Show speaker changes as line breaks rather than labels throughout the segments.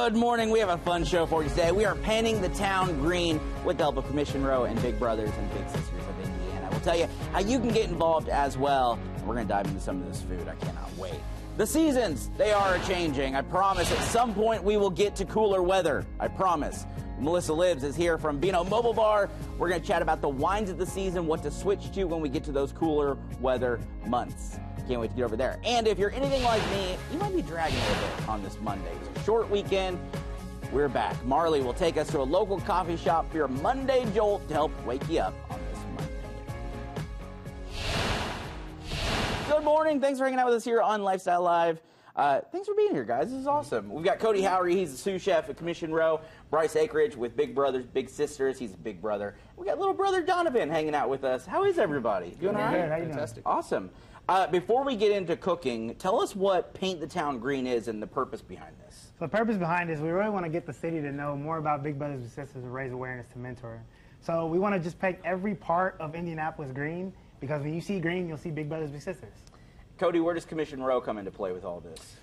Good morning. We have a fun show for you today. We are painting the town green with the help of Commission Row and Big Brothers and Big Sisters of Indiana. We'll tell you how you can get involved as well. And we're going to dive into some of this food. I cannot wait. The seasons, they are changing. I promise at some point we will get to cooler weather. I promise. Melissa Libs is here from Vino Mobile Bar. We're going to chat about the wines of the season, what to switch to when we get to those cooler weather months. Can't wait to get over there. And if you're anything like me, you might be dragging a little bit on this Monday. It's a short weekend. We're back. Marley will take us to a local coffee shop for your Monday jolt to help wake you up on this Monday. Good morning. Thanks for hanging out with us here on Life.Style.Live. Thanks for being here, guys. This is awesome. We've got Cody Howery. He's the sous chef at Commission Row. Bryce Acreage with Big Brothers, Big Sisters. He's a big brother. We got little brother Donovan hanging out with us. How is everybody? Doing all right?
Good. How you doing?
Awesome. Before we get into cooking, tell us what Paint the Town Green is and the purpose behind this.
So the purpose behind this, we really want to get the city to know more about Big Brothers and Sisters and raise awareness to mentoring. So we want to just paint every part of Indianapolis green, because when you see green, you'll see Big Brothers, Big Sisters.
Cody, where does Commission Row come into play with all this?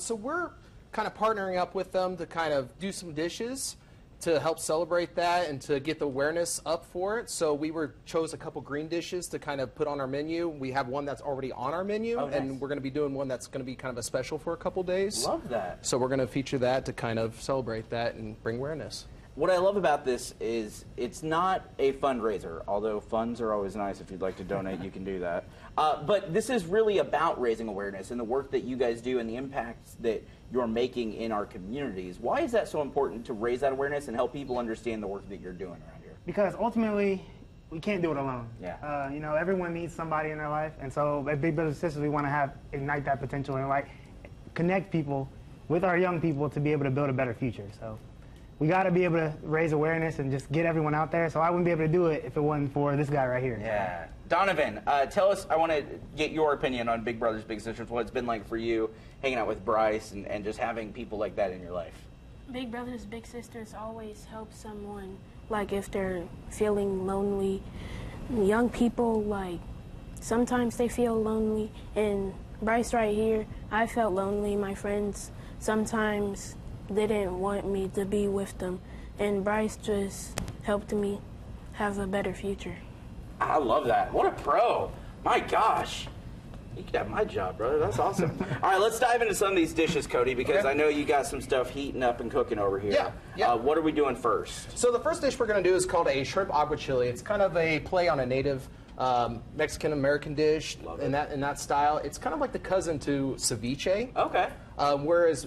So we're kind of partnering up with them to kind of do some dishes to help celebrate that and to get the awareness up for it. So we chose a couple green dishes to kind of put on our menu. We have one that's already on our menu, and we're going to be doing one that's going to be kind of a special for a couple days.
Love that.
So we're going to feature that to kind of celebrate that and bring awareness.
What I love about this is it's not a fundraiser, although funds are always nice. If you'd like to donate, you can do that. But this is really about raising awareness and the work that you guys do and the impacts that you're making in our communities. Why is that so important to raise that awareness and help people understand the work that you're doing around here?
Because ultimately, we can't do it alone.
Yeah.
You know, everyone needs somebody in their life, and so at Big Brothers and Sisters, we want to ignite that potential and connect people with our young people to be able to build a better future. So we got to be able to raise awareness and just get everyone out there. So I wouldn't be able to do it if it wasn't for this guy right here.
Yeah. Donovan, tell us, I want to get your opinion on Big Brothers, Big Sisters, what it's been like for you hanging out with Bryce and just having people like that in your life.
Big Brothers, Big Sisters always help someone, like if they're feeling lonely. Young people, like, sometimes they feel lonely. And Bryce right here, I felt lonely. My friends sometimes didn't want me to be with them. And Bryce just helped me have a better future.
I love that. What a pro. My gosh. You could have my job, brother. That's awesome. All right, let's dive into some of these dishes, Cody, because I know you got some stuff heating up and cooking over here.
Yeah.
What are we doing first?
So the first dish we're going to do is called a shrimp aguachile. It's kind of a play on a native Mexican-American dish in that style. It's kind of like the cousin to ceviche.
Okay.
Whereas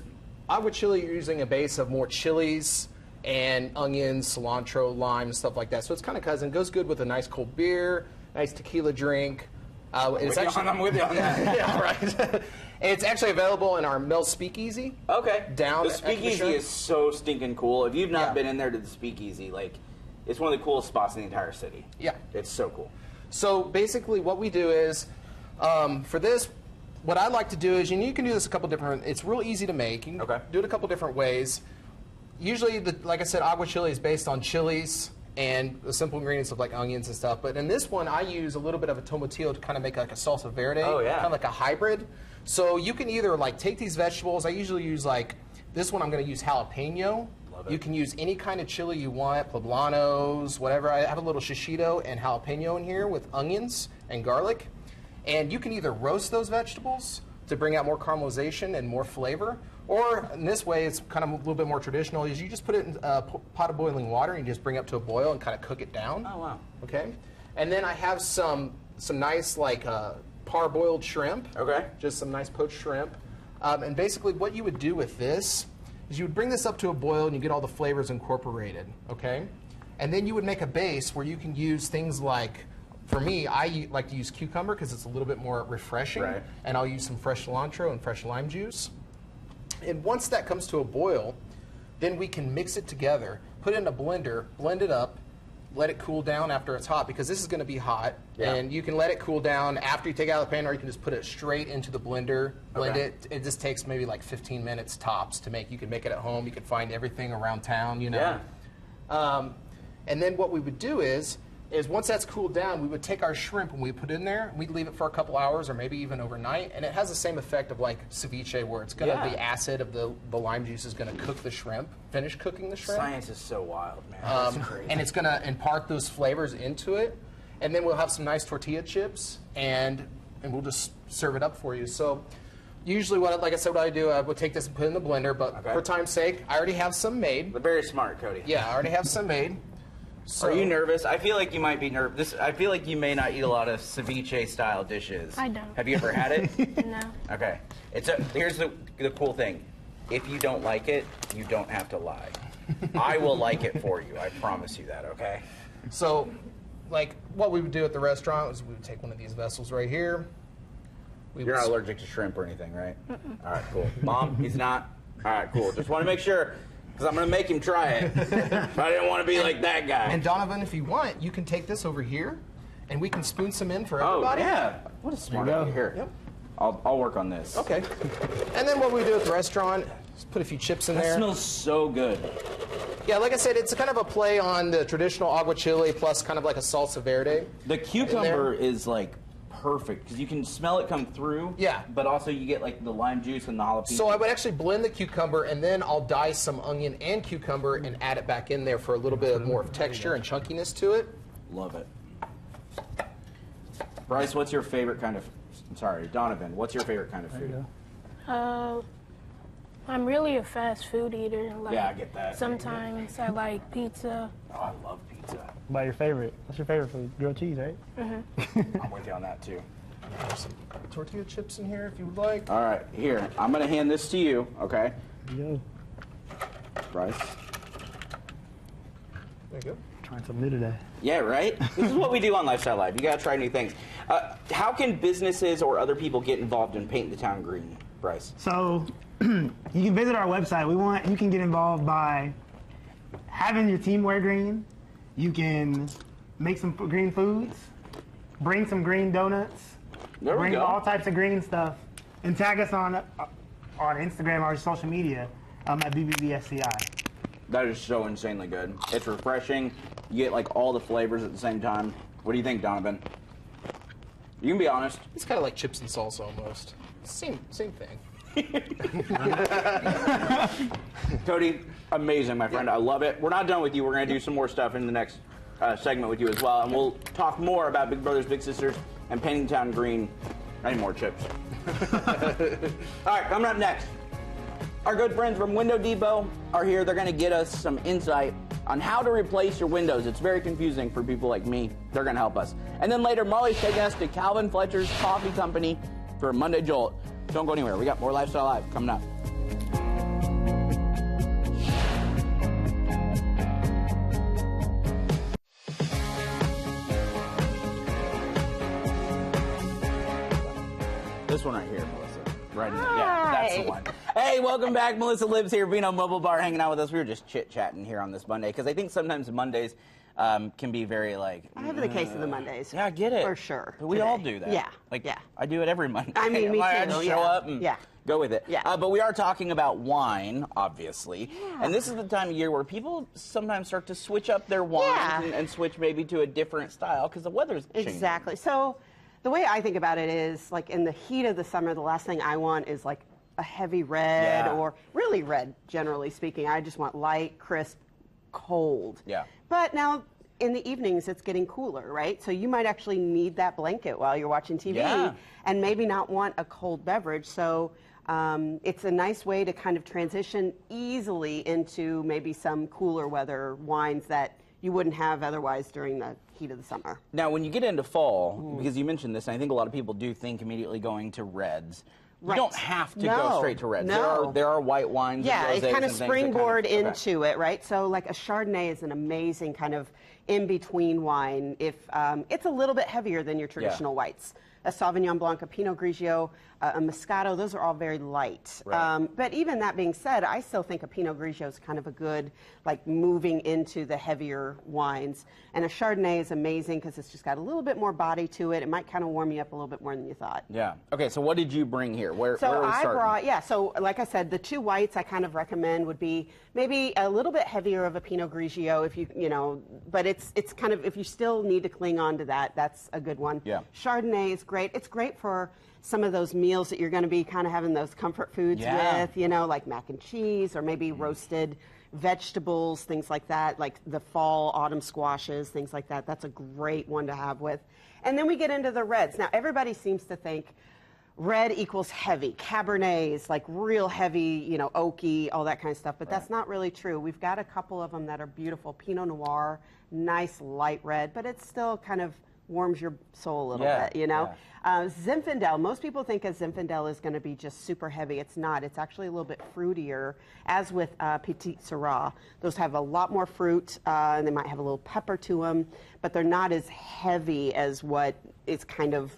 aguachile, you're using a base of more chilies and onions, cilantro, lime, stuff like that. So it's kind of cousin. Goes good with a nice cold beer, nice tequila drink.
I'm with you on that.
Yeah, right. It's actually available in our Mel's Speakeasy.
Okay.
Down.
The Speakeasy is so stinking cool. If you've not been in there to the Speakeasy, like, it's one of the coolest spots in the entire city.
Yeah.
It's so cool.
So basically what we do is, for this, what I like to do is, and you can do this a couple different, it's real easy to make. You can do it a couple different ways. Usually, like I said, aguachile is based on chilies and the simple ingredients of like onions and stuff. But in this one, I use a little bit of a tomatillo to kind of make like a salsa verde, kind of like a hybrid. So you can either like take these vegetables. I usually use like, this one I'm going to use jalapeno. You can use any kind of chili you want, poblanos, whatever. I have a little shishito and jalapeno in here with onions and garlic. And you can either roast those vegetables to bring out more caramelization and more flavor, or in this way, it's kind of a little bit more traditional, is you just put it in a pot of boiling water and you just bring it up to a boil and kind of cook it down.
Oh, wow.
Okay. And then I have some nice like parboiled shrimp.
Okay.
Just some nice poached shrimp. And basically what you would do with this is you would bring this up to a boil and you get all the flavors incorporated, okay? And then you would make a base where you can use things like, for me, I like to use cucumber because it's a little bit more refreshing.
Right.
And I'll use some fresh cilantro and fresh lime juice. And once that comes to a boil, then we can mix it together, put it in a blender, blend it up, let it cool down after it's hot, because this is going to be hot.
Yeah.
And you can let it cool down after you take it out of the pan, or you can just put it straight into the blender, blend it. It just takes maybe like 15 minutes tops to make. You can make it at home. You can find everything around town, you know.
Yeah.
And then what we would do is is once that's cooled down, we would take our shrimp and we put it in there, and we'd leave it for a couple hours or maybe even overnight, and it has the same effect of like ceviche, where it's gonna the acid of the lime juice is gonna cook the shrimp, finish cooking the shrimp.
Science is so wild, man. That's crazy.
And it's gonna impart those flavors into it, and then we'll have some nice tortilla chips, and we'll just serve it up for you. So usually, like I said, what I do, I would take this and put it in the blender, but for time's sake, I already have some made.
But very smart, Cody.
Yeah, I already have some made. So,
are you nervous? I feel like you might be nervous. I feel like you may not eat a lot of ceviche-style dishes.
I don't.
Have you ever had it?
No.
Okay. Here's the cool thing. If you don't like it, you don't have to lie. I will like it for you. I promise you that, okay?
So, like, what we would do at the restaurant is we would take one of these vessels right here.
You're not allergic to shrimp or anything, right? All right, cool. Mom, he's not? All right, cool. Just want to make sure, because I'm going to make him try it. I didn't want to be like that guy.
And Donovan, if you want, you can take this over here, and we can spoon some in for everybody.
Oh, yeah. What a smart idea. Here.
Yep.
I'll work on this.
Okay. And then what we do at the restaurant is put a few chips in there.
That smells so good.
Yeah, like I said, it's kind of a play on the traditional aguachile plus kind of like a salsa verde.
The cucumber is like perfect because you can smell it come through.
Yeah.
But also you get like the lime juice and the jalapeno.
So I would actually blend the cucumber, and then I'll dice some onion and cucumber and add it back in there for a little bit more of texture and chunkiness to it.
Love it. Bryce, what's your favorite kind of... Sorry, Donovan, what's your favorite kind of food?
I'm really a fast food eater. Like,
yeah, I get that.
Sometimes I like pizza.
Oh, I love pizza.
What about your favorite? What's your favorite food? Grilled cheese, right?
I'm with you on that, too.
There's some tortilla chips in here if you would like.
All right, here. I'm going to hand this to you, okay?
Yo,
Bryce.
There you go.
trying something new today.
Yeah, right? This is what we do on Life.Style.Live. You got to try new things. How can businesses or other people get involved in painting the town green, Bryce?
So you can visit our website. You can get involved by having your team wear green. You can make some green foods, bring some green donuts, bring all types of green stuff, and tag us on Instagram or social media at BBBSCI.
That is so insanely good. It's refreshing. You get like all the flavors at the same time. What do you think, Donovan? You can be honest.
It's kind of like chips and salsa almost. Same thing.
Cody, amazing, my friend. I love it. We're not done with you. We're going to do some more stuff in the next segment with you as well. And we'll talk more about Big Brothers Big Sisters and painting town green. I need more chips. All right, coming up next. Our good friends from Window Depot are here. They're going to get us some insight on how to replace your windows. It's very confusing for people like me. They're going to help us. And then later, Marley's taking us to Calvin Fletcher's Coffee Company for a Monday Jolt. Don't go anywhere. We got more Life.Style.Live coming up. This one right here, Melissa. Right in there. Yeah, that's the one. Hey, welcome back. Melissa Libs here, Vino Mobile Bar, hanging out with us. We were just chit-chatting here on this Monday, because I think sometimes Mondays can be very, like...
I have the case of the Mondays.
Yeah, I get it.
For sure.
But we all do that.
Yeah.
Like,
yeah.
I do it every Monday.
I mean, me too.
I just show up and go with it.
Yeah.
But we are talking about wine, obviously. Yeah. And this is the time of year where people sometimes start to switch up their wines and switch maybe to a different style, because the weather's changing.
Exactly. So the way I think about it is, like, in the heat of the summer, the last thing I want is, like, a heavy red or really red, generally speaking. I just want light, crisp, cold.
Yeah.
But now in the evenings it's getting cooler, right? So you might actually need that blanket while you're watching TV and maybe not want a cold beverage. So it's a nice way to kind of transition easily into maybe some cooler weather wines that you wouldn't have otherwise during the heat of the summer.
Now, when you get into fall, because you mentioned this, and I think a lot of people do think immediately going to reds. You don't have to go straight to reds.
No.
There are white wines.
Yeah,
and
it kind of springboard
kind of,
into it, right? So like a Chardonnay is an amazing kind of in-between wine if it's a little bit heavier than your traditional whites. a Sauvignon Blanc, a Pinot Grigio, a Moscato. Those are all very light.
Right.
But even that being said, I still think a Pinot Grigio is kind of a good, like, moving into the heavier wines. And a Chardonnay is amazing because it's just got a little bit more body to it. It might kind of warm you up a little bit more than you thought.
Yeah. Okay, so what did you bring here? Where
So
are we
I
starting?
brought, so like I said, the 2 whites I kind of recommend would be maybe a little bit heavier of a Pinot Grigio if you know, but it's kind of, if you still need to cling on to that, that's a good one.
Yeah.
Chardonnay is great. It's great for some of those meals that you're going to be kind of having those comfort foods with, you know, like mac and cheese or maybe roasted vegetables, things like that, like the fall, autumn squashes, things like that. That's a great one to have with. And then we get into the reds. Now, everybody seems to think red equals heavy. Cabernet is like real heavy, you know, oaky, all that kind of stuff. But that's not really true. We've got a couple of them that are beautiful. Pinot Noir, nice light red, but it still kind of warms your soul a little bit, you know. Zinfandel, most people think a Zinfandel is going to be just super heavy. It's not. It's actually a little bit fruitier, as with Petit Syrah. Those have a lot more fruit, and they might have a little pepper to them, but they're not as heavy as what is kind of,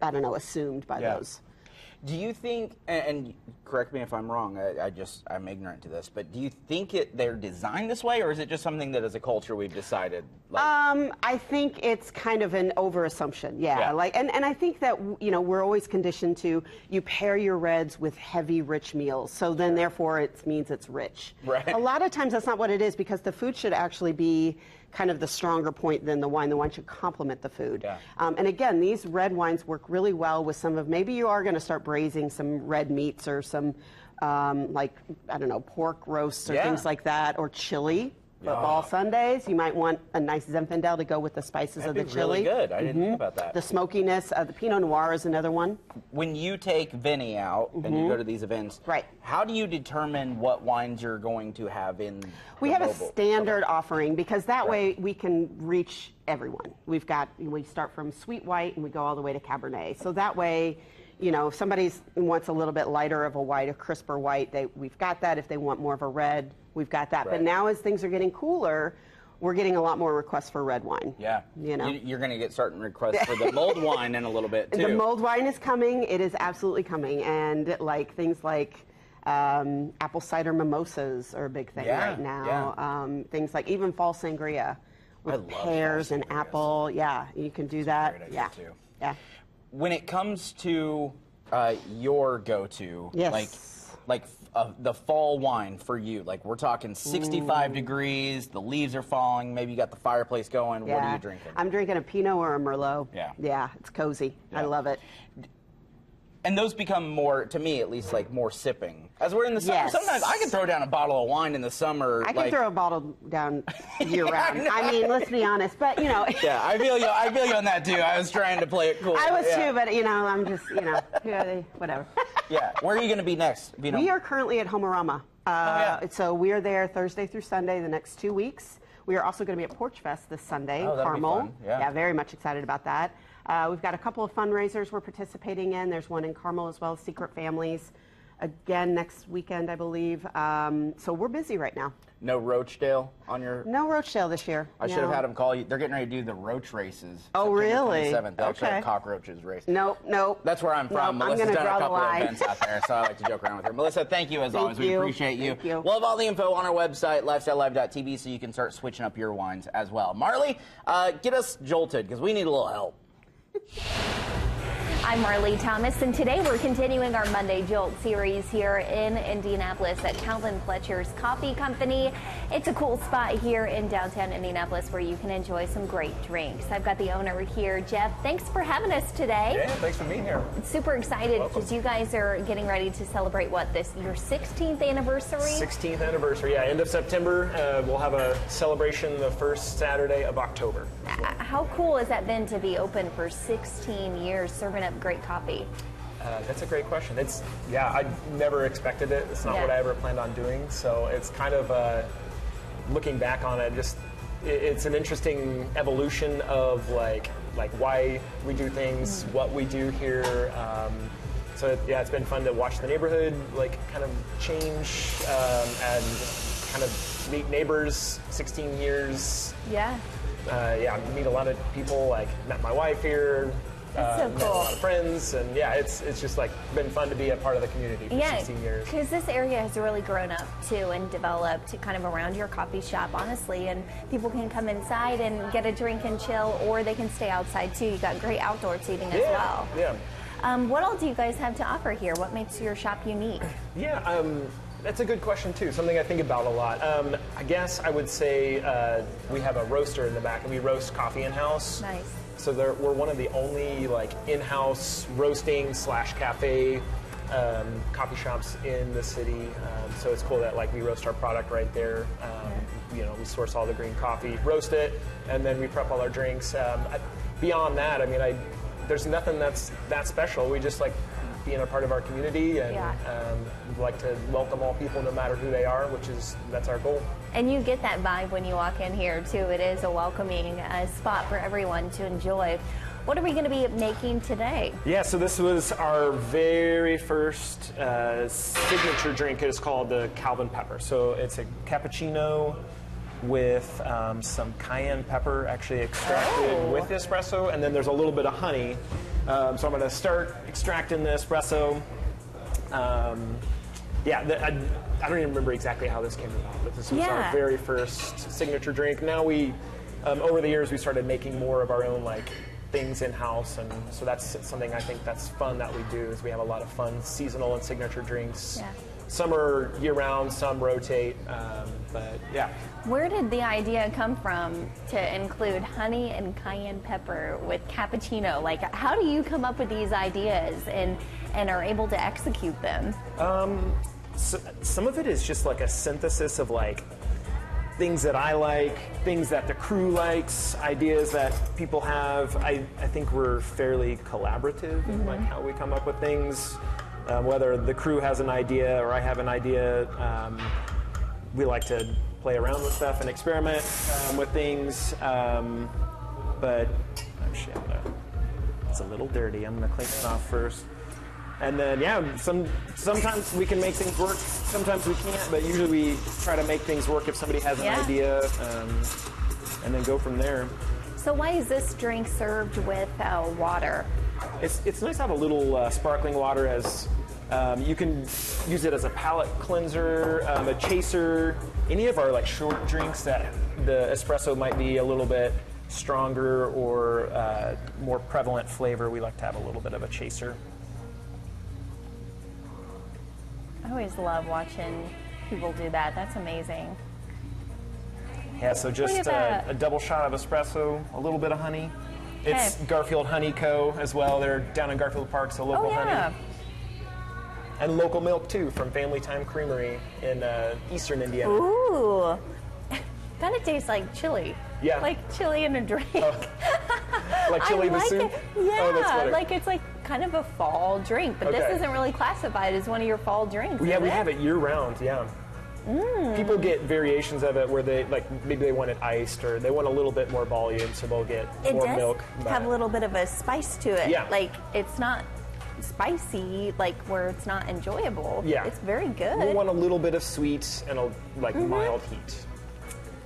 I don't know, assumed by those.
Do you think, and correct me if I'm wrong, I'm ignorant to this, but do you think they're designed this way, or is it just something that as a culture we've decided? Like,
I think it's kind of an over-assumption, like, and I think that, you know, we're always conditioned to, you pair your reds with heavy, rich meals, so then therefore it means it's rich.
Right.
A lot of times that's not what it is, because the food should actually be kind of the stronger point than the wine. The wine should complement the food.
Yeah.
And again, these red wines work really well with some of, maybe you are going to start braising some red meats or some, like, I don't know, pork roasts or things like that, or chili. Football Sundays, you might want a nice Zinfandel to go with the spices of the chili.
Really good. I didn't think about that.
The smokiness, the Pinot Noir is another one.
When you take Vinny out and you go to these events,
Right.
how do you determine what wines you're going to have in
We
the
have a
mobile?
standard offering, because that way we can reach everyone. We start from sweet white and we go all the way to Cabernet. So that way, you know, if somebody wants a little bit lighter of a white, a crisper white, we've got that. If they want more of a red, we've got that.
Right.
But now as things are getting cooler, we're getting a lot more requests for red wine.
Yeah.
You know?
You're going to get certain requests for the mulled wine in a little bit, too.
The mulled wine is coming. It is absolutely coming. And like things like apple cider mimosas are a big thing right now. Things like even fall sangria with pears and apple. Yeah, you can do that.
Great idea, too.
Yeah.
When it comes to your go-to, like the fall wine for you, like we're talking 65 degrees, the leaves are falling, maybe you got the fireplace going. What are you drinking?
I'm drinking a Pinot or a Merlot.
Yeah.
Yeah, it's cozy. I love it.
And those become more, to me at least, like more sipping. As we're in the summer,
Yes.
sometimes I can throw down a bottle of wine in the summer.
I can throw a bottle down year round. I mean, let's be honest, but you know.
Yeah, I feel you on that too. I was trying to play it cool.
I was too, but you know, I'm just, you know, whatever.
Yeah, where are you going to be next?
We are currently at Homeorama. So we are there Thursday through Sunday the next 2 weeks. We are also going to be at Porch Fest this Sunday in Carmel.
That'll be fun. Yeah,
very much excited about that. We've got a couple of fundraisers we're participating in. There's one in Carmel as well, Secret Families. Again, next weekend, I believe. So we're busy right now.
No Roachdale on your...
No Roachdale this year.
I should have had them call you. They're getting ready to do the roach races.
Oh, really?
September 27th. They actually have cockroaches race.
Nope.
That's where I'm from.
Nope,
Melissa's
I'm
done
draw
a couple
the
of
line.
events out there, so I like to joke around with her. Melissa, thank you as always.
you.
We appreciate you.
Thank you.
We'll have all the info on our website, Life.Style.Live.tv, so you can start switching up your wines as well. Marley, get us jolted, because we need a little help.
I'm Marley Thomas, and today we're continuing our Monday Jolt series here in Indianapolis at Calvin Fletcher's Coffee Company. It's a cool spot here in downtown Indianapolis where you can enjoy some great drinks. I've got the owner here, Jeff. Thanks for having us today.
Yeah, thanks for being here.
Super excited because you guys are getting ready to celebrate your 16th anniversary?
16th anniversary, yeah. End of September, we'll have a celebration the first Saturday of October.
How cool has that been to be open for 16 years, serving up great coffee?
That's a great question. I never expected it. It's not what I ever planned on doing. So it's kind of looking back on it. It's an interesting evolution of like why we do things, what we do here. It's been fun to watch the neighborhood kind of change and just kind of meet neighbors. 16 years.
Yeah.
Meet a lot of people. Met my wife here.
That's so
met
cool.
a lot of friends, and yeah, it's just like been fun to be a part of the community for 16 years.
Because this area has really grown up too and developed kind of around your coffee shop, honestly, and people can come inside and get a drink and chill, or they can stay outside too. You got great outdoor seating as well.
Yeah.
What all do you guys have to offer here? What makes your shop unique?
Yeah, that's a good question too. Something I think about a lot. I guess I would say we have a roaster in the back, and we roast coffee in-house.
Nice.
So we're one of the only like in-house roasting / cafe coffee shops in the city. So it's cool that like we roast our product right there. You know, we source all the green coffee, roast it, and then we prep all our drinks. Beyond that, I mean, there's nothing that's that special. We just like being a part of our community, and like to welcome all people no matter who they are, that's our goal.
And you get that vibe when you walk in here too. It is a welcoming spot for everyone to enjoy. What are we going to be making today?
Yeah, so this was our very first signature drink. It is called the Calvin Pepper. So it's a cappuccino with some cayenne pepper actually extracted with the espresso, and then there's a little bit of honey. So I'm going to start extracting the espresso. I don't even remember exactly how this came about, but this was our very first signature drink. Now we, over the years, we started making more of our own like things in-house, and so that's something I think that's fun that we do, is we have a lot of fun seasonal and signature drinks. Yeah. Some are year-round, some rotate, but yeah.
Where did the idea come from to include honey and cayenne pepper with cappuccino? Like, how do you come up with these ideas and are able to execute them?
So some of it is just like a synthesis of like things that I like, things that the crew likes, ideas that people have. I think we're fairly collaborative in like how we come up with things. Whether the crew has an idea or I have an idea, we like to play around with stuff and experiment with things. But it's a little dirty. I'm gonna clean it off first. And then, sometimes we can make things work, sometimes we can't, but usually we try to make things work if somebody has an idea, and then go from there.
So why is this drink served with water?
It's nice to have a little sparkling water, as you can use it as a palate cleanser, a chaser. Any of our like short drinks that the espresso might be a little bit stronger or more prevalent flavor, we like to have a little bit of a chaser.
I always love watching people do that. That's amazing.
Yeah, so just a double shot of espresso, a little bit of honey. It's Garfield Honey Co. as well. They're down in Garfield Park, so local honey. And local milk too, from Family Time Creamery in eastern Indiana.
Ooh, kind of tastes like chili.
Yeah.
Like chili in a drink.
Oh. Like chili the soup?
Yeah,
oh, that's funny.
Like it's like kind of a fall drink, but this isn't really classified as one of your fall drinks.
Yeah, we have it year round, yeah. People get variations of it where they, like, maybe they want it iced or they want a little bit more volume, so they'll get more milk.
It does have a little bit of a spice to it.
Yeah.
Like, it's not spicy, like, where it's not enjoyable.
Yeah.
It's very good.
We want a little bit of sweet and a, like, mild heat.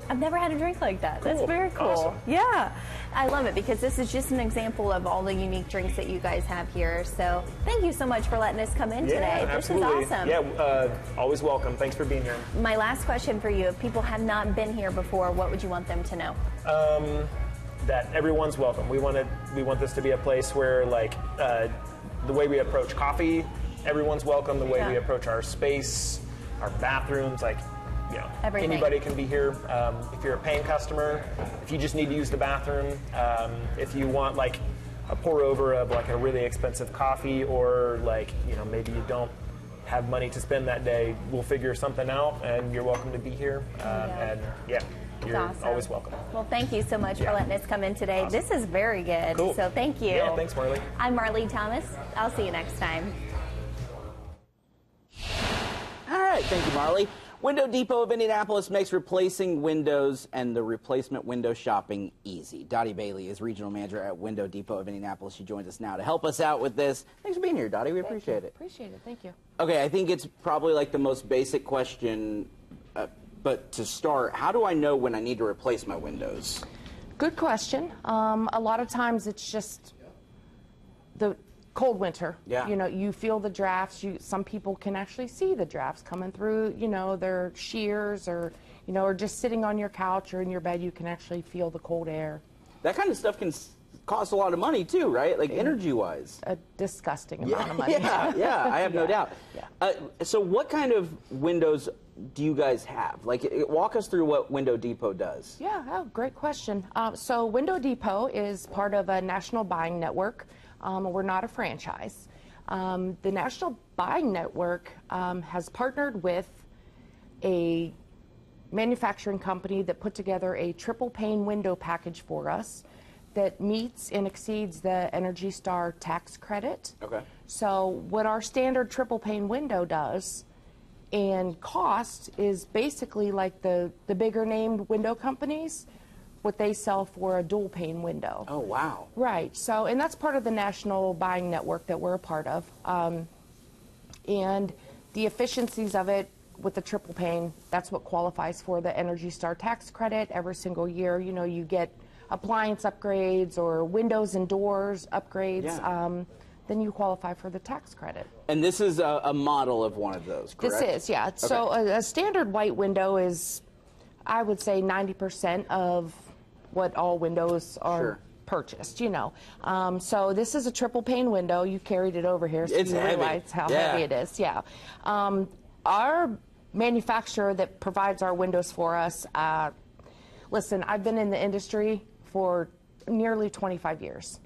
I've never had a drink like that.
Cool.
That's very cool.
Awesome.
Yeah. I love it because this is just an example of all the unique drinks that you guys have here. So thank you so much for letting us come in today.
Absolutely.
This is awesome.
Yeah, always welcome. Thanks for being here.
My last question for you, if people have not been here before, what would you want them to know?
That everyone's welcome. We want this to be a place where, like, the way we approach coffee, everyone's welcome. The way we approach our space, our bathrooms, like, you know,
everything.
Anybody can be here. If you're a paying customer, if you just need to use the bathroom, if you want like a pour over of like a really expensive coffee, or like, you know, maybe you don't have money to spend that day, we'll figure something out, and you're welcome to be here. And yeah, you're
awesome.
Always welcome.
Well, thank you so much for letting us come in today.
Awesome.
This is very good.
Cool.
So thank you.
Yeah, thanks, Marley.
I'm Marley Thomas. I'll see you next time.
All right, thank you, Marley. Window Depot of Indianapolis makes replacing windows and the replacement window shopping easy. Dottie Bailey is regional manager at Window Depot of Indianapolis. She joins us now to help us out with this. Thanks for being here, Dottie. We appreciate it.
Appreciate it. Thank you.
Okay, I think it's probably like the most basic question, but to start, how do I know when I need to replace my windows?
Good question. A lot of times it's just the cold winter.
Yeah.
You know, you feel the drafts. Some people can actually see the drafts coming through, you know, their shears or, you know, or just sitting on your couch or in your bed, you can actually feel the cold air.
That kind of stuff can cost a lot of money too, right? Like energy-wise.
A disgusting amount of money.
Yeah, I have no doubt.
Yeah.
So what kind of windows do you guys have? Like, walk us through what Window Depot does.
Yeah, oh, great question. So Window Depot is part of a national buying network. We're not a franchise. The National Buying Network has partnered with a manufacturing company that put together a triple pane window package for us that meets and exceeds the Energy Star tax credit.
Okay.
So what our standard triple pane window does and cost is basically like the bigger named window companies, what they sell for a dual pane window.
Oh, wow.
Right. So, and that's part of the national buying network that we're a part of. And the efficiencies of it with the triple pane, that's what qualifies for the Energy Star tax credit every single year. You know, you get appliance upgrades or windows and doors upgrades.
Yeah.
Then you qualify for the tax credit.
And this is a model of one of those, correct?
This is, yeah. Okay. So a standard white window is, I would say, 90% of what all windows are purchased, you know. So this is a triple pane window. You carried it over here, so
it's
you
heavy.
realize how heavy it is. Yeah. Our manufacturer that provides our windows for us, listen, I've been in the industry for nearly 25 years.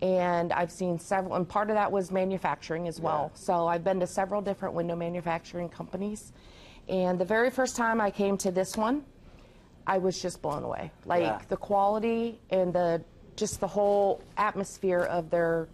And I've seen several, and part of that was manufacturing as well. Yeah. So I've been to several different window manufacturing companies. And the very first time I came to this one, I was just blown away. Like the quality and just the whole atmosphere of their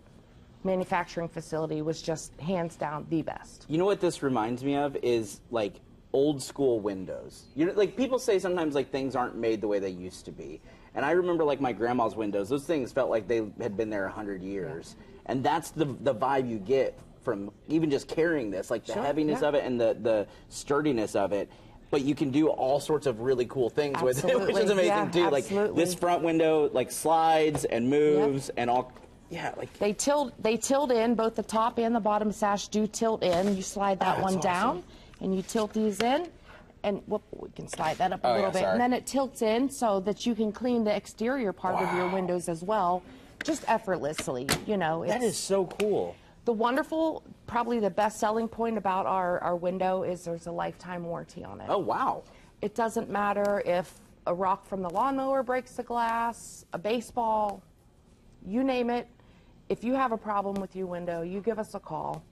manufacturing facility was just hands down the best.
You know what this reminds me of is like old school windows. You know, like people say sometimes like things aren't made the way they used to be. And I remember like my grandma's windows, those things felt like they had been there 100 years. Yeah. And that's the vibe you get from even just carrying this, like the heaviness of it and the sturdiness of it. But you can do all sorts of really cool things with it, which is amazing too. Like this front window like slides and moves and all. Yeah, like
they tilt in, both the top and the bottom sash do tilt in. You slide that one down and you tilt these in. And we can slide that up a little bit. And then it tilts in so that you can clean the exterior part of your windows as well, just effortlessly, you know.
That is so cool.
The wonderful, probably the best selling point about our window is there's a lifetime warranty on it.
Oh, wow.
It doesn't matter if a rock from the lawnmower breaks the glass, a baseball, you name it. If you have a problem with your window, you give us a call.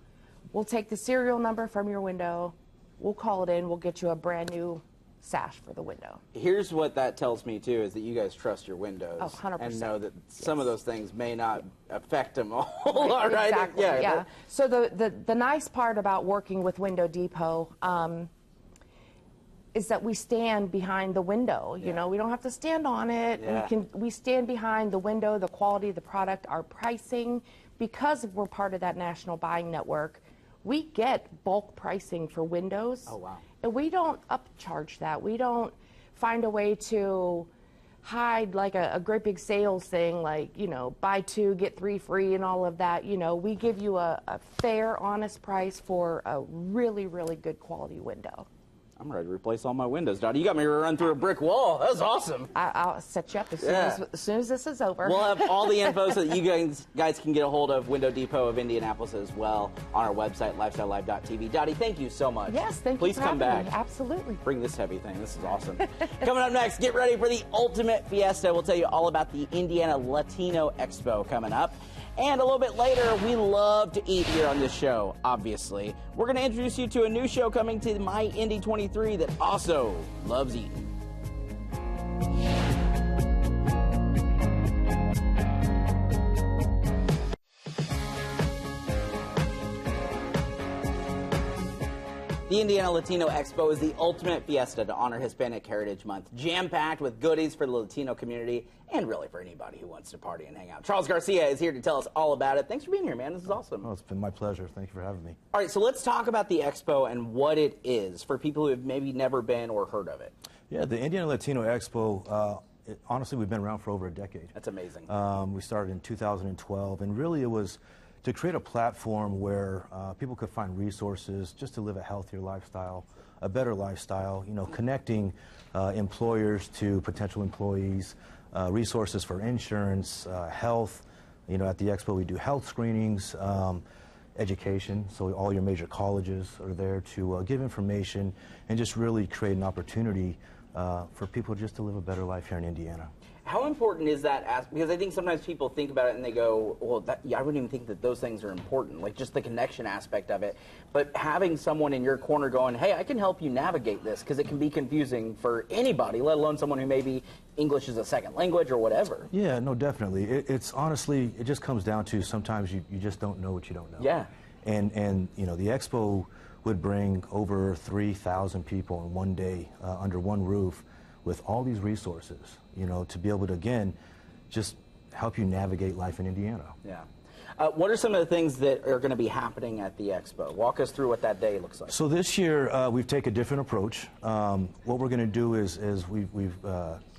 We'll take the serial number from your window. We'll call it in. We'll get you a brand new sash for the window.
Here's what that tells me, too, is that you guys trust your windows.
Oh, 100%.
And know that some of those things may not affect them a whole lot, right?
Exactly, yeah. So the nice part about working with Window Depot is that we stand behind the window. You know, we don't have to stand on it. We stand behind the window, the quality of the product, our pricing. Because we're part of that national buying network, we get bulk pricing for windows.
Oh, wow.
And we don't upcharge that. We don't find a way to hide like a great big sales thing, like, you know, buy two, get three free and all of that. You know, we give you a fair, honest price for a really, really good quality window.
I'm ready to replace all my windows, Dottie. You got me to run through a brick wall. That was awesome.
I'll set you up as soon as this is over.
We'll have all the info so that you guys can get a hold of Window Depot of Indianapolis as well on our website, Life.Style.Live.tv. Dottie, thank you so much.
Yes, thank you.
Please come back.
Me. Absolutely.
Bring this heavy thing. This is awesome. Coming up next, get ready for the ultimate fiesta. We'll tell you all about the Indiana Latino Expo coming up. And a little bit later, we love to eat here on this show, obviously. We're going to introduce you to a new show coming to My Indy 23 that also loves eating. The Indiana Latino Expo is the ultimate fiesta to honor Hispanic Heritage Month, jam-packed with goodies for the Latino community and really for anybody who wants to party and hang out. Charles Garcia is here to tell us all about it. Thanks for being here, man. This is awesome.
Oh, it's been my pleasure. Thank you for having me.
All right, so let's talk about the Expo and what it is for people who have maybe never been or heard of it.
Yeah, the Indiana Latino Expo, honestly, we've been around for over a decade.
That's amazing.
We started in 2012, and really it was to create a platform where people could find resources just to live a healthier lifestyle, a better lifestyle, you know, connecting employers to potential employees, resources for insurance, health. You know, at the Expo we do health screenings, education, so all your major colleges are there to give information and just really create an opportunity for people just to live a better life here in Indiana.
How important is that? Because I think sometimes people think about it and they go, well, I wouldn't even think that those things are important, like just the connection aspect of it. But having someone in your corner going, hey, I can help you navigate this, because it can be confusing for anybody, let alone someone who maybe English is a second language or whatever.
Yeah, no, definitely. It's honestly, it just comes down to sometimes you just don't know what you don't know.
Yeah.
And you know, the Expo would bring over 3,000 people in one day under one roof with all these resources, you know, to be able to, again, just help you navigate life in Indiana.
Yeah. What are some of the things that are going to be happening at the Expo? Walk us through what that day looks like.
So this year, we've taken a different approach. What we're going to do is we've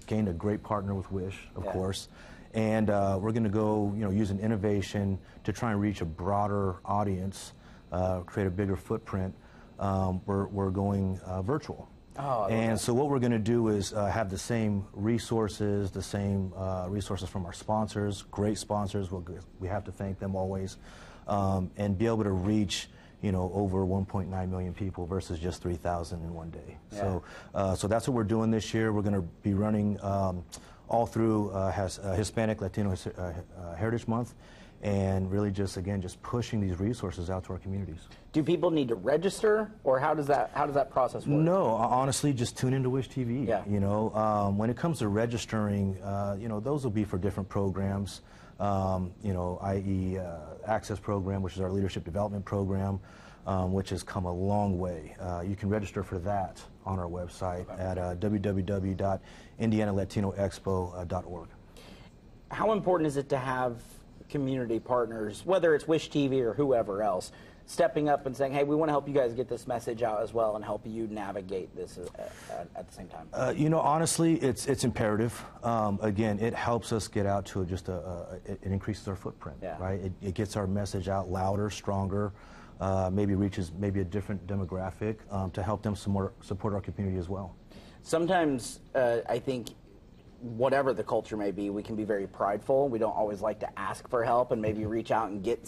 gained a great partner with Wish, of course, and we're going to go, you know, use an innovation to try and reach a broader audience, create a bigger footprint. We're going virtual.
Oh,
and so what we're going to do is have the same resources, resources from our sponsors, great sponsors. We have to thank them always, and be able to reach, you know, over 1.9 million people versus just 3,000 in one day.
Yeah.
So that's what we're doing this year. We're going to be running all through Hispanic Latino Heritage Month, and really just, again, just pushing these resources out to our communities.
Do people need to register, or how does that process work?
No, honestly, just tune into Wish TV.
Yeah.
You know, when it comes to registering, you know, those will be for different programs. You know, i.e. Access Program, which is our leadership development program, which has come a long way. You can register for that on our website at www.indianalatinoexpo.org.
How important is it to have community partners, whether it's Wish TV or whoever else, stepping up and saying, hey, we want to help you guys get this message out as well and help you navigate this at the same time?
You know, honestly, it's imperative. Again, it helps us get out to it increases our footprint, right? It gets our message out louder, stronger, maybe reaches maybe a different demographic to help them support our community as well.
Sometimes I think whatever the culture may be, we can be very prideful. We don't always like to ask for help and maybe reach out and get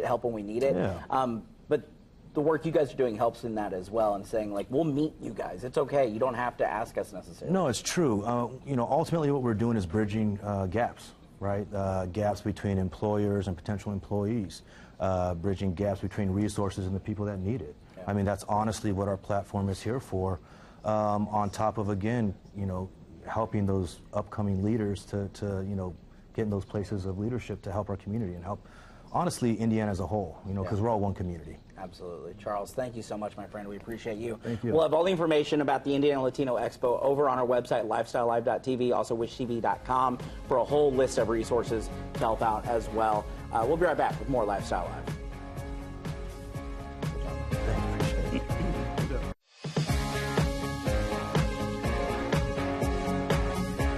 help when we need it.
Yeah.
But the work you guys are doing helps in that as well, and saying, like, we'll meet you guys. It's okay. You don't have to ask us necessarily.
No, it's true. You know, ultimately what we're doing is bridging gaps, right? Gaps between employers and potential employees, bridging gaps between resources and the people that need it. Yeah. I mean, that's honestly what our platform is here for, on top of, again, you know, helping those upcoming leaders to you know, get in those places of leadership to help our community and help, honestly, Indiana as a whole, you know, because we're all one community.
Absolutely. Charles, thank you so much, my friend. We appreciate you.
Thank you.
We'll have all the information about the Indiana Latino Expo over on our website, Life.Style.Live.tv, also wishtv.com, for a whole list of resources to help out as well. We'll be right back with more Life.Style Live.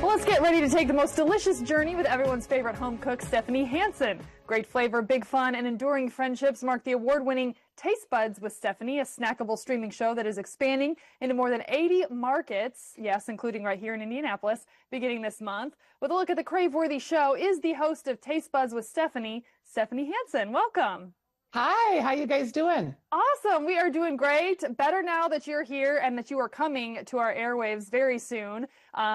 Let's get ready to take the most delicious journey with everyone's favorite home cook, Stephanie Hansen. Great flavor, big fun, and enduring friendships mark the award-winning Taste Buds with Stephanie, a snackable streaming show that is expanding into more than 80 markets, yes, including right here in Indianapolis, beginning this month. With a look at the crave-worthy show is the host of Taste Buds with Stephanie, Stephanie Hansen. Welcome.
Hi, how you guys doing?
Awesome. We are doing great. Better now that you're here and that you are coming to our airwaves very soon.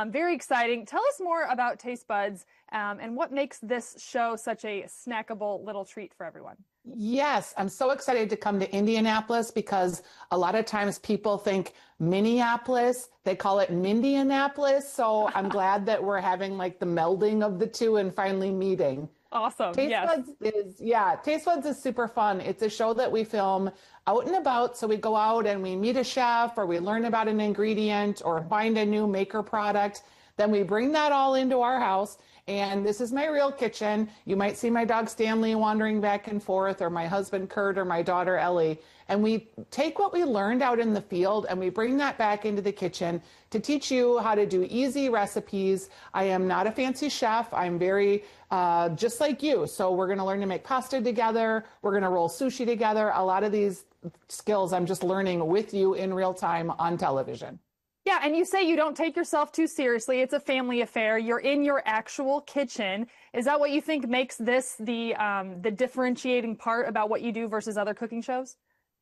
Very exciting. Tell us more about Taste Buds and what makes this show such a snackable little treat for everyone.
Yes, I'm so excited to come to Indianapolis because a lot of times people think Minneapolis, they call it Mindianapolis. So I'm glad that we're having like the melding of the two and finally meeting.
Awesome.
Taste Buds is super fun. It's a show that we film out and about. So we go out and we meet a chef or we learn about an ingredient or find a new maker product. Then we bring that all into our house And this is my real kitchen. You might see my dog Stanley wandering back and forth, or my husband Kurt, or my daughter Ellie. And we take what we learned out in the field and we bring that back into the kitchen to teach you how to do easy recipes. I am not a fancy chef. I'm very just like you. So we're going to learn to make pasta together. We're going to roll sushi together. A lot of these skills I'm just learning with you in real time on television.
Yeah, and you say you don't take yourself too seriously. It's a family affair. You're in your actual kitchen. Is that what you think makes this the differentiating part about what you do versus other cooking shows?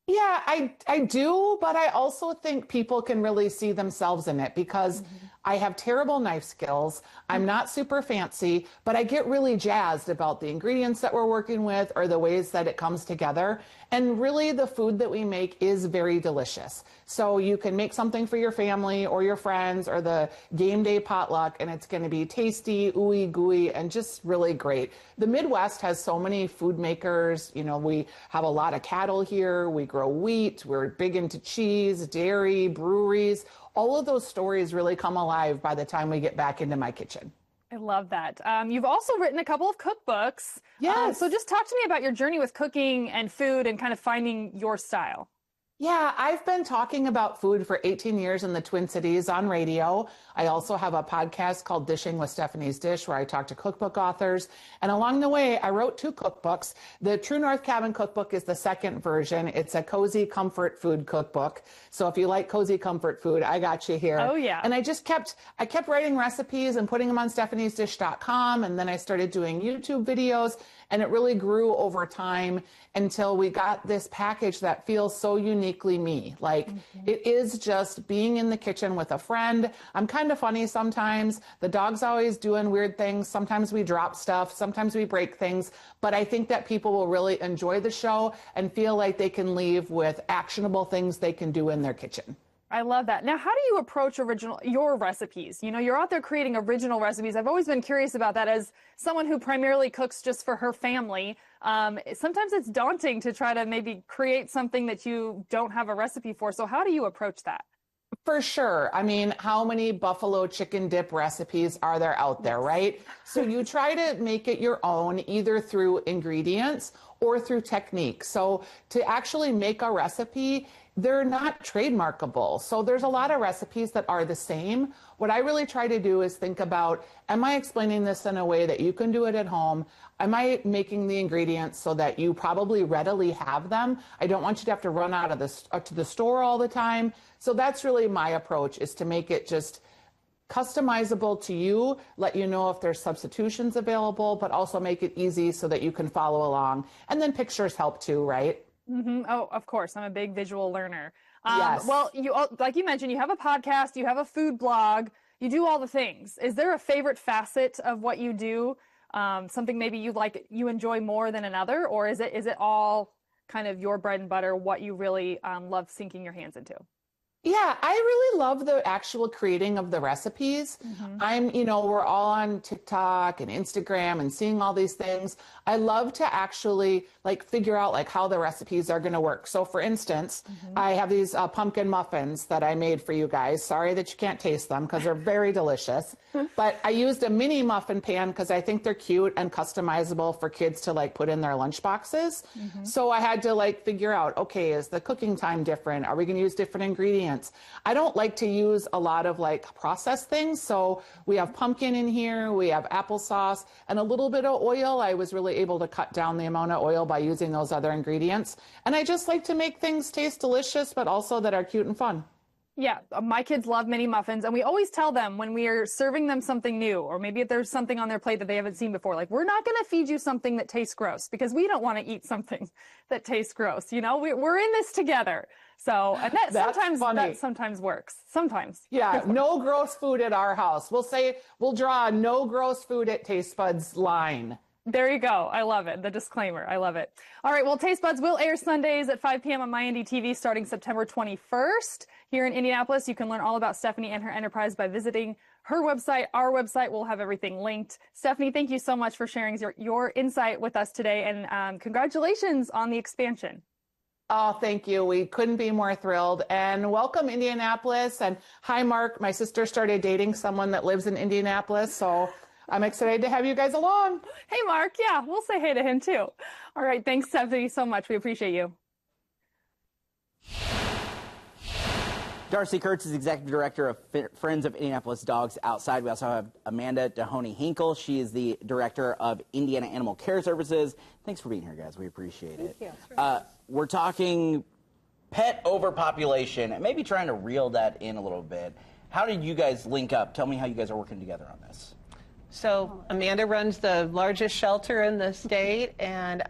Yeah, I do, but I also think people can really see themselves in it because I have terrible knife skills. I'm not super fancy, but I get really jazzed about the ingredients that we're working with or the ways that it comes together. And really the food that we make is very delicious. So you can make something for your family or your friends or the game day potluck, and it's going to be tasty, ooey gooey, and just really great. The Midwest has so many food makers. You know, we have a lot of cattle here. We grow wheat. We're big into cheese, dairy, breweries. All of those stories really come alive by the time we get back into my kitchen.
I love that. You've also written a couple of cookbooks.
Yes.
So just talk to me about your journey with cooking and food and kind of finding your style.
Yeah, I've been talking about food for 18 years in the Twin Cities on radio. I also have a podcast called Dishing with Stephanie's Dish, where I talk to cookbook authors. And along the way, I wrote 2 cookbooks. The True North Cabin cookbook is the second version. It's a cozy comfort food cookbook. So if you like cozy comfort food, I got you here.
Oh, yeah.
And I kept writing recipes and putting them on stephaniesdish.com. And then I started doing YouTube videos. And it really grew over time until we got this package that feels so uniquely me. Like it is just being in the kitchen with a friend. I'm kind of funny sometimes. The dog's always doing weird things. Sometimes we drop stuff. Sometimes we break things. But I think that people will really enjoy the show and feel like they can leave with actionable things they can do in their kitchen.
I love that. Now, how do you approach your recipes? You know, you're out there creating original recipes. I've always been curious about that as someone who primarily cooks just for her family. Sometimes it's daunting to try to maybe create something that you don't have a recipe for. So how do you approach that?
For sure. I mean, how many buffalo chicken dip recipes are there out there, right? So you try to make it your own, either through ingredients or through technique. So to actually make a recipe, they're not trademarkable. So there's a lot of recipes that are the same. What I really try to do is think about, am I explaining this in a way that you can do it at home? Am I making the ingredients so that you probably readily have them? I don't want you to have to run out of to the store all the time. So that's really my approach, is to make it just customizable to you, let you know if there's substitutions available, but also make it easy so that you can follow along. And then pictures help too, right?
Mm-hmm. Oh, of course. I'm a big visual learner.
Yes.
Well, like you mentioned, you have a podcast, you have a food blog, you do all the things. Is there a favorite facet of what you do? Something maybe you enjoy more than another, or is it all kind of your bread and butter, what you really love sinking your hands into?
Yeah, I really love the actual creating of the recipes. We're all on TikTok and Instagram and seeing all these things. I love to actually figure out how the recipes are going to work. So for instance, I have these pumpkin muffins that I made for you guys. Sorry that you can't taste them because they're very delicious. But I used a mini muffin pan because I think they're cute and customizable for kids to put in their lunch boxes. So I had to figure out, okay, is the cooking time different? Are we going to use different ingredients? I don't like to use a lot of processed things. So we have pumpkin in here, we have applesauce, and a little bit of oil. I was really able to cut down the amount of oil by using those other ingredients. And I just like to make things taste delicious, but also that are cute and fun.
Yeah, my kids love mini muffins, and we always tell them when we are serving them something new, or maybe if there's something on their plate that they haven't seen before, we're not going to feed you something that tastes gross because we don't want to eat something that tastes gross. You know, we're in this together. So, and that sometimes works. Sometimes.
Yeah, no gross food at our house. We'll draw a no gross food at Taste Buds line.
There you go. I love it. The disclaimer. I love it. All right. Well, Taste Buds will air Sundays at 5 p.m. on MyIndy TV starting September 21st. Here in Indianapolis, you can learn all about Stephanie and her enterprise by visiting her website, our website. We'll have everything linked. Stephanie, thank you so much for sharing your insight with us today, and congratulations on the expansion.
Oh, thank you. We couldn't be more thrilled. And welcome, Indianapolis. And hi, Mark. My sister started dating someone that lives in Indianapolis, so I'm excited to have you guys along.
Hey, Mark. Yeah, we'll say hey to him, too. All right. Thanks, Stephanie, so much. We appreciate you.
Darcy Kurtz is Executive Director of Friends of Indianapolis Dogs Outside. We also have Amanda Dahoney-Hinkle. She is the Director of Indiana Animal Care Services. Thanks for being here, guys. We appreciate it.
Thank you.
We're talking pet overpopulation and maybe trying to reel that in a little bit. How did you guys link up? Tell me how you guys are working together on this.
So Amanda runs the largest shelter in the state, and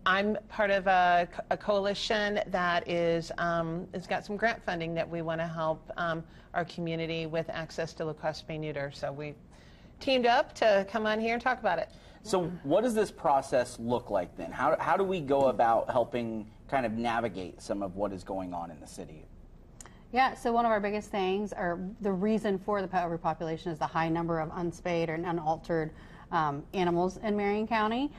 I'm part of a coalition that has got some grant funding that we want to help our community with access to low-cost spay neuter. So we teamed up to come on here and talk about it.
So what does this process look like then? How do we go about helping kind of navigate some of what is going on in the city?
Yeah, so one of our biggest things, or the reason for the pet overpopulation, is the high number of unspayed or unaltered animals in Marion County.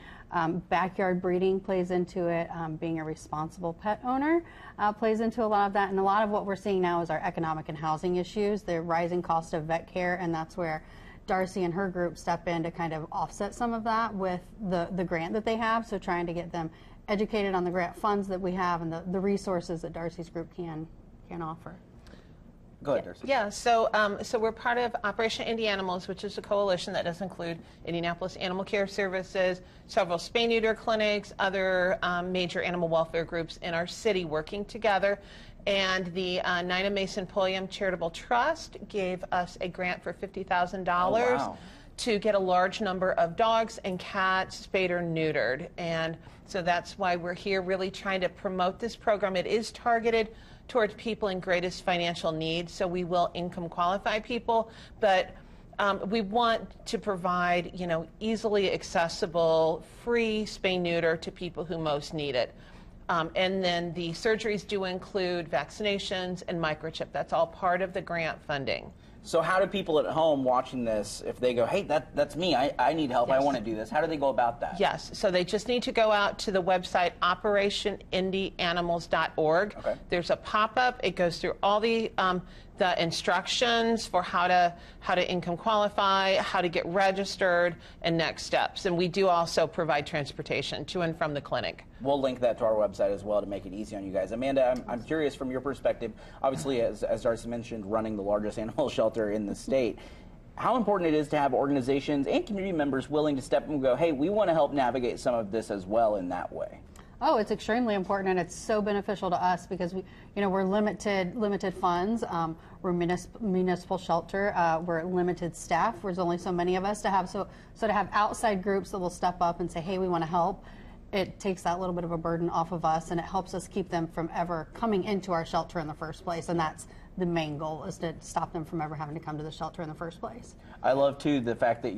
Backyard breeding plays into it. Being a responsible pet owner plays into a lot of that. And a lot of what we're seeing now is our economic and housing issues, the rising cost of vet care, and that's where Darcy and her group step in to kind of offset some of that with the grant that they have. So trying to get them educated on the grant funds that we have and the resources that Darcy's group can offer.
Go ahead, Darcy.
Yeah, so we're part of Operation Indianimals, which is a coalition that does include Indianapolis Animal Care Services, several spay neuter clinics, other major animal welfare groups in our city working together. And the Nina Mason Pulliam Charitable Trust gave us a grant for $50,000 to get a large number of dogs and cats spayed or neutered. And so that's why we're here really trying to promote this program. It is targeted towards people in greatest financial need, so we will income qualify people, but we want to provide, easily accessible, free spay neuter to people who most need it. And then the surgeries do include vaccinations and microchip. That's all part of the grant funding.
So how do people at home watching this, if they go, hey, that's me, I need help,
Yes.
I want to do this, how do they go about that?
Yes, so they just need to go out to the website operationindianimals.org.
Okay.
There's a pop-up. It goes through all the instructions for how to income qualify, how to get registered, and next steps. And we do also provide transportation to and from the clinic.
We'll link that to our website as well to make it easy on you guys. Amanda, I'm curious from your perspective, obviously, as Darcy mentioned, running the largest animal shelter in the state, how important it is to have organizations and community members willing to step up and go, hey, we want to help navigate some of this as well in that way.
Oh, it's extremely important, and it's so beneficial to us because we're limited funds. We're municipal shelter. We're limited staff. There's only so many of us to have. So to have outside groups that will step up and say, hey, we want to help, it takes that little bit of a burden off of us, and it helps us keep them from ever coming into our shelter in the first place. And that's the main goal, is to stop them from ever having to come to the shelter in the first place.
I love, too, the fact that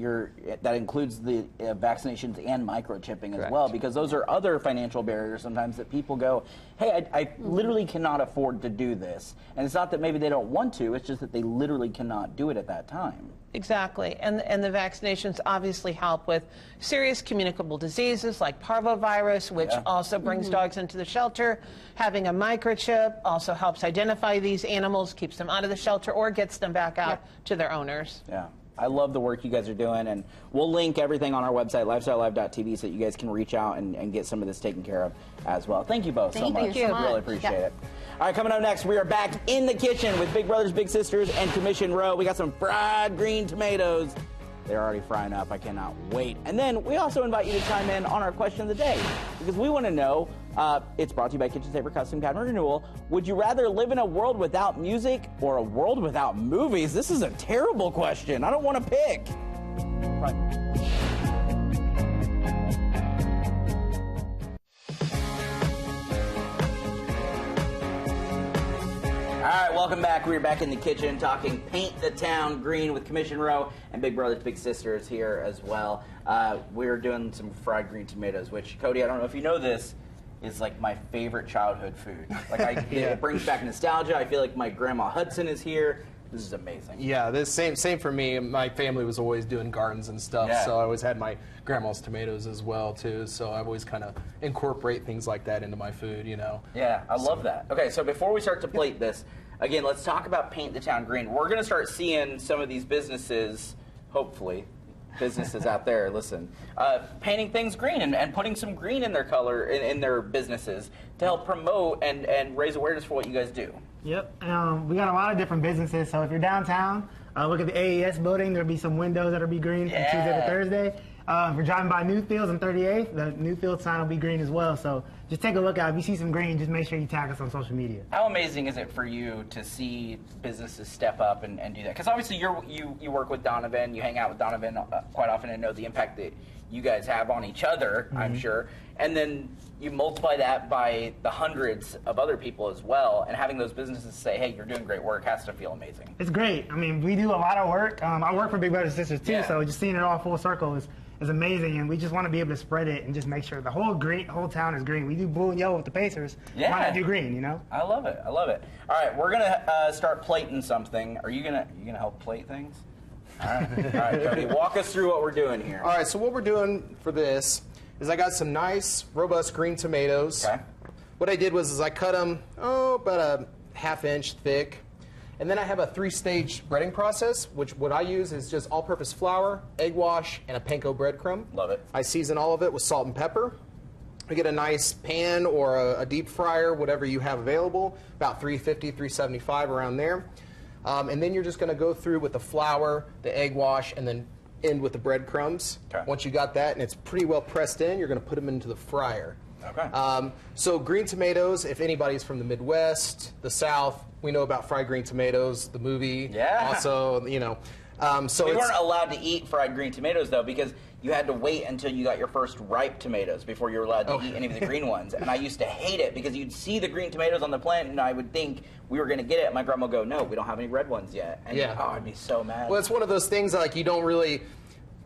that includes the vaccinations and microchipping as well, because those are other financial barriers sometimes that people go, hey, I literally cannot afford to do this. And it's not that maybe they don't want to, it's just that they literally cannot do it at that time.
Exactly, and the vaccinations obviously help with serious communicable diseases like parvovirus, which also brings dogs into the shelter. Having a microchip also helps identify these animals, keeps them out of the shelter, or gets them back out to their owners.
Yeah. I love the work you guys are doing, and we'll link everything on our website, Life.Style.Live.tv, so that you guys can reach out and get some of this taken care of as well. Thank you both so much.
Thank you.
Really appreciate it. All right, coming up next, we are back in the kitchen with Big Brothers Big Sisters and Commission Row. We got some fried green tomatoes. They're already frying up. I cannot wait. And then we also invite you to chime in on our question of the day, because we want to know, it's brought to you by Kitchen Saver Custom Cabinet Renewal. Would you rather live in a world without music or a world without movies? This is a terrible question. I don't want to pick. Right. All right, welcome back. We're back in the kitchen talking Paint the Town Green with Commission Row and Big Brothers Big Sisters here as well. We're doing some fried green tomatoes, which, Cody, I don't know if you know this, is like my favorite childhood food. Like it brings back nostalgia. I feel like my grandma Hudson is here. This is amazing.
Yeah, this same for me. My family was always doing gardens and stuff, so I always had my grandma's tomatoes as well too. So I always kind of incorporate things like that into my food,
Yeah, I love that. Okay, so before we start to plate this, again, let's talk about Paint the Town Green. We're going to start seeing some of these businesses, hopefully, businesses out there, listen, painting things green and putting some green in their color in their businesses to help promote and raise awareness for what you guys do.
Yep. We got a lot of different businesses. So if you're downtown, look at the AES building. There'll be some windows that'll be green from Tuesday to Thursday. If you're driving by Newfields on 38th, the Newfield sign will be green as well. So just take a look out. If you see some green, just make sure you tag us on social media.
How amazing is it for you to see businesses step up and do that? Because obviously you work with Donovan, you hang out with Donovan quite often and know the impact that you guys have on each other, I'm sure. And then you multiply that by the hundreds of other people as well, and having those businesses say, hey, you're doing great work has to feel amazing.
It's great. I mean, we do a lot of work. I work for Big Brothers and Sisters too, so just seeing it all full circle is amazing, and we just want to be able to spread it and just make sure the whole town is green. We do blue and yellow with the Pacers. Why not do green, you know?
I love it. I love it. All right, we're gonna start plating something. Are you gonna help plate things? All right, Cody, walk us through what we're doing here.
All right, so what we're doing for this is I got some nice, robust green tomatoes.
Okay.
What I did was I cut them, about a ½ inch thick. And then I have a 3-stage breading process, which what I use is just all-purpose flour, egg wash, and a panko breadcrumb.
Love it.
I season all of it with salt and pepper. I get a nice pan or a deep fryer, whatever you have available, about 350, 375 around there. And then you're just going to go through with the flour, the egg wash, and then end with the breadcrumbs.
Okay.
Once you got that and it's pretty well pressed in, you're going to put them into the fryer.
Okay.
So green tomatoes, if anybody's from the Midwest, the South, we know about fried green tomatoes, the movie.
Yeah.
Also, you know. So
we weren't allowed to eat fried green tomatoes, though, because you had to wait until you got your first ripe tomatoes before you were allowed to eat any of the green ones. And I used to hate it because you'd see the green tomatoes on the plant, and I would think we were going to get it. My grandma would go, no, we don't have any red ones yet. And I'd be so mad.
Well, it's one of those things like you don't really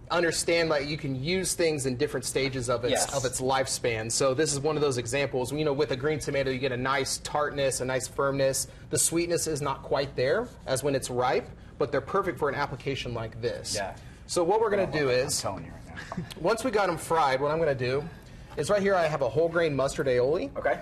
understand, like you can use things in different stages of its lifespan. So this is one of those examples. You know, with a green tomato, you get a nice tartness, a nice firmness. The sweetness is not quite there as when it's ripe, but they're perfect for an application like this.
Yeah.
So what we're going to do is,
I'm telling you right now.
once we got them fried, what I'm going to do is right here I have a whole grain mustard aioli.
Okay.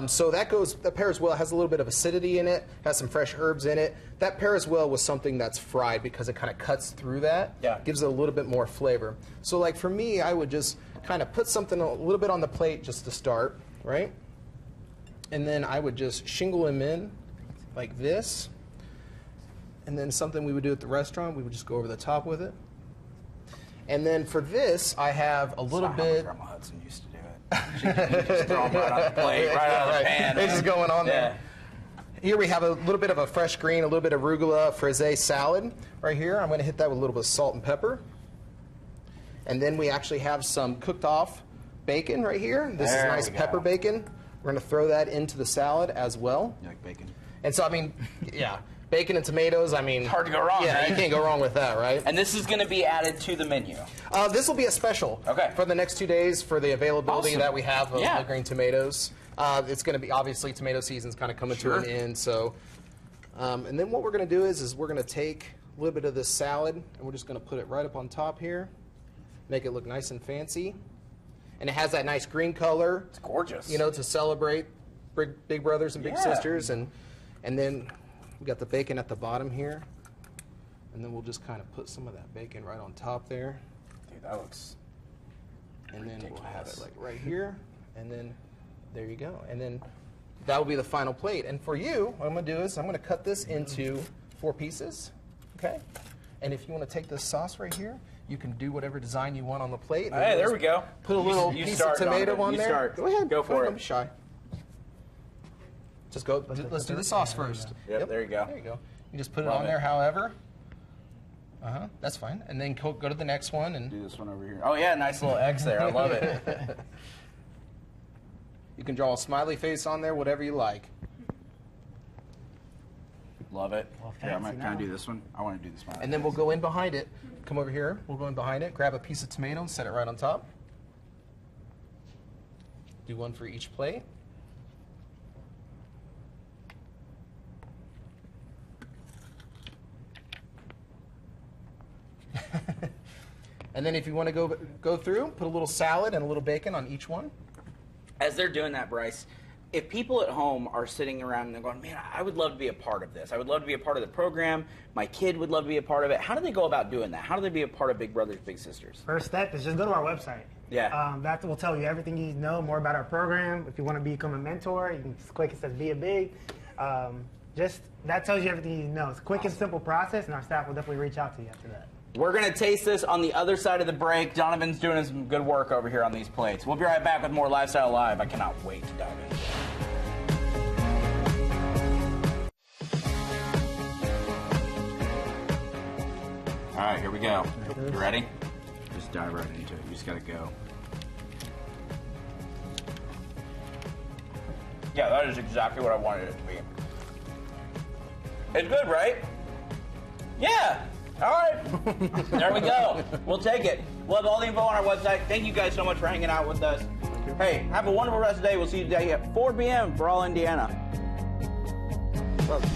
So that pairs well. It has a little bit of acidity in it, has some fresh herbs in it. That pairs well with something that's fried because it kind of cuts through that.
Yeah.
Gives it a little bit more flavor. So like for me, I would just kind of put something a little bit on the plate just to start, right? And then I would just shingle them in like this. And then something we would do at the restaurant, we would just go over the top with it. And then for this, I have a little bit.
Grandma Hudson used to do it. She just throw them right on the plate, right out of the pan.
They're just going on there. Here we have a little bit of a fresh green, a little bit of arugula frisee salad right here. I'm going to hit that with a little bit of salt and pepper. And then we actually have some cooked off bacon right here. This is nice pepper bacon. We're going to throw that into the salad as well.
You like bacon?
And so, I mean, yeah. Bacon and tomatoes, I mean...
Hard to go wrong,
Yeah,
right?
you can't go wrong with that, right?
And this is going to be added to the menu.
This will be a special for the next 2 days for the availability that we have of the green tomatoes. It's going to be, obviously, tomato season's kind of coming to an end. So, and then what we're going to do is we're going to take a little bit of this salad, and we're just going to put it right up on top here, make it look nice and fancy. And it has that nice green color.
It's gorgeous.
You know, to celebrate big brothers and big sisters. And then... we got the bacon at the bottom here, and then we'll just kind of put some of that bacon right on top there.
Dude, that looks
And then we'll have it like right here, and then there you go. And then that will be the final plate. And for you, what I'm going to do is I'm going to cut this into 4 pieces, okay? And if you want to take this sauce right here, you can do whatever design you want on the plate.
Hey, there we go.
Put a little piece of tomato on there.
Start.
Go ahead.
Go for it.
Don't be shy. Just go. Let's do the sauce first.
Yep, there you go.
There you go. You just put it on there, however. That's fine. And then go to the next one and
do this one over here. Oh yeah, nice little X there. I love it.
You can draw a smiley face on there, whatever you like.
Love it. Here, can I do this one? I want to do the smiley.
And then we'll go in behind it. Come over here. We'll go in behind it. Grab a piece of tomato and set it right on top. Do one for each plate. And then if you want to go through, put a little salad and a little bacon on each one.
As they're doing that, Bryce, if people at home are sitting around and they're going, man, I would love to be a part of this. I would love to be a part of the program. My kid would love to be a part of it. How do they go about doing that? How do they be a part of Big Brothers Big Sisters?
First step is just go to our website.
Yeah.
That will tell you everything you need to know, more about our program. If you want to become a mentor, you can just click, it says Be a Big. Just that tells you everything you need to know. It's a quick and simple process, and our staff will definitely reach out to you after that.
We're going to taste this on the other side of the break. Donovan's doing some good work over here on these plates. We'll be right back with more Lifestyle Live. I cannot wait to dive in. All right, here we go. You ready? Just dive right into it. You just got to go. Yeah, that is exactly what I wanted it to be. It's good, right? Yeah. All right. There we go. We'll take it. We'll have all the info on our website. Thank you guys so much for hanging out with us. Hey, have a wonderful rest of the day. We'll see you today at 4 p.m. for all Indiana. Love you.